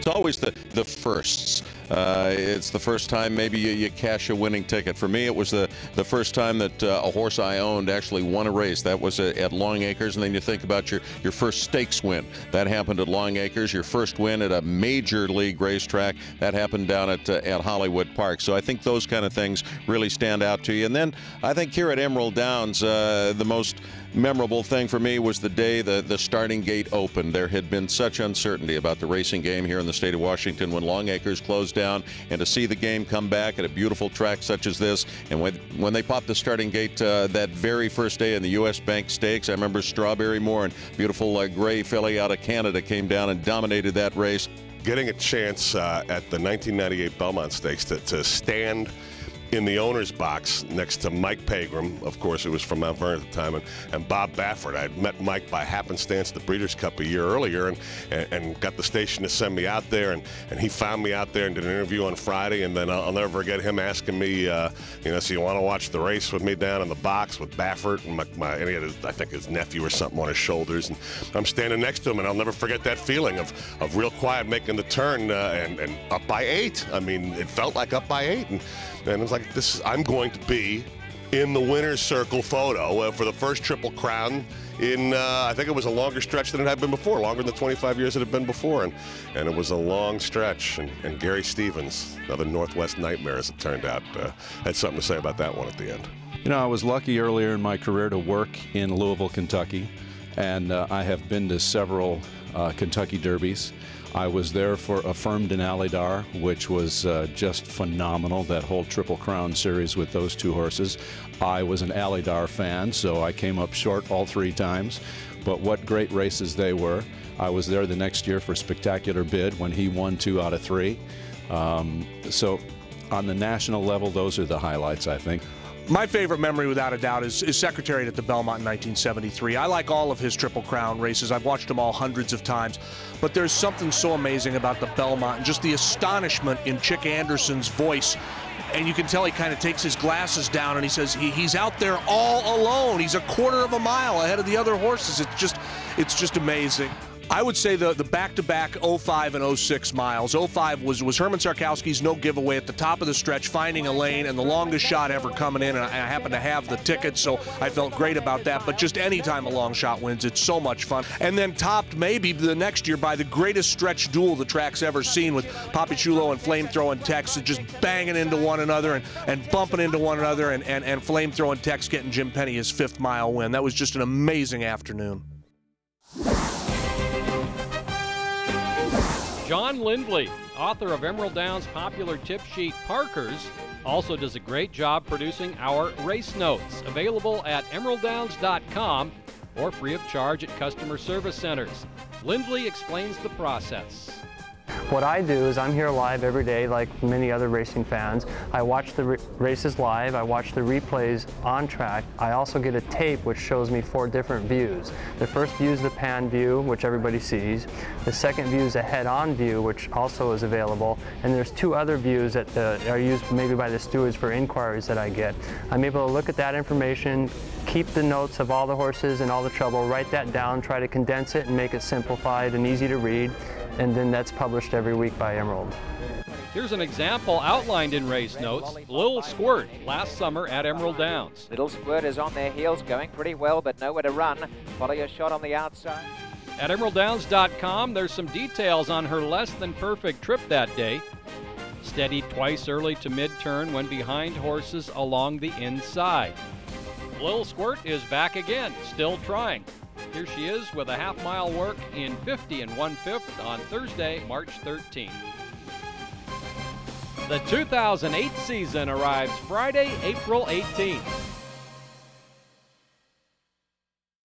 It's always the firsts. It's the first time maybe you cash a winning ticket. For me, it was the first time that a horse I owned actually won a race. That was at Long Acres, and then you think about your first stakes win. That happened at Long Acres. Your first win at a major league racetrack, that happened down at Hollywood Park. So I think those kind of things really stand out to you. And then I think here at Emerald Downs, the most memorable thing for me was the day the starting gate opened. There had been such uncertainty about the racing game here in the state of Washington when Long Acres closed down, and to see the game come back at a beautiful track such as this, and when they popped the starting gate that very first day in the U.S. Bank Stakes, I remember Strawberry Moore and beautiful gray filly out of Canada came down and dominated that race. Getting a chance at the 1998 Belmont Stakes to stand in the owner's box next to Mike Pegram, of course, who was from Mount Vernon at the time, and Bob Baffert. I had met Mike by happenstance at the Breeders' Cup a year earlier and got the station to send me out there, and he found me out there and did an interview on Friday, and then I'll never forget him asking me, so you want to watch the race with me down in the box with Baffert, and and he had I think his nephew or something on his shoulders, and I'm standing next to him, and I'll never forget that feeling of real quiet making the turn and up by 8. I mean, it felt like up by 8, and it was like, I'm going to be in the winner's circle photo for the first Triple Crown in, I think it was a longer stretch than it had been before, longer than the 25 years it had been before. And it was a long stretch. And Gary Stevens, another Northwest nightmare as it turned out, had something to say about that one at the end. I was lucky earlier in my career to work in Louisville, Kentucky, and I have been to several Kentucky Derbies. I was there for Affirmed and Alydar, which was just phenomenal, that whole Triple Crown series with those two horses. I was an Alydar fan, so I came up short all 3 times, but what great races they were. I was there the next year for Spectacular Bid when he won 2 out of 3. So on the national level, those are the highlights, I think. My favorite memory, without a doubt, is Secretariat at the Belmont in 1973. I like all of his Triple Crown races. I've watched them all hundreds of times. But there's something so amazing about the Belmont and just the astonishment in Chick Anderson's voice. And you can tell he kind of takes his glasses down and he says he's out there all alone. He's a quarter of a mile ahead of the other horses. It's just amazing. I would say the back-to-back 05 and 06 miles. 05 was Herman Sarkowski's no giveaway at the top of the stretch, finding a lane, and the longest shot ever coming in, and I happened to have the ticket, so I felt great about that. But just any time a long shot wins, it's so much fun. And then topped maybe the next year by the greatest stretch duel the track's ever seen, with Papichulo and Flamethrowing Tex just banging into one another and bumping into one another, and Flamethrowing Tex getting Jim Penny his 5th mile win. That was just an amazing afternoon. John Lindley, author of Emerald Downs' popular tip sheet Parkers, also does a great job producing our race notes, available at emeralddowns.com or free of charge at customer service centers. Lindley explains the process. What I do is I'm here live every day like many other racing fans. I watch the races live, I watch the replays on track. I also get a tape which shows me 4 different views. The first view is the pan view, which everybody sees. The second view is a head-on view, which also is available. And there's 2 other views that are used maybe by the stewards for inquiries that I get. I'm able to look at that information, keep the notes of all the horses and all the trouble, write that down, try to condense it and make it simplified and easy to read. And then that's published every week by Emerald. Here's an example outlined in race notes. Lil Squirt last summer at Emerald Downs. Little Squirt is on their heels, going pretty well, but nowhere to run. Follow your shot on the outside. At emeralddowns.com, there's some details on her less than perfect trip that day. Steadied twice early to mid-turn when behind horses along the inside. Lil Squirt is back again, still trying. Here she is with a half-mile work in 50 1/5 on Thursday, March 13th. The 2008 season arrives Friday, April 18th.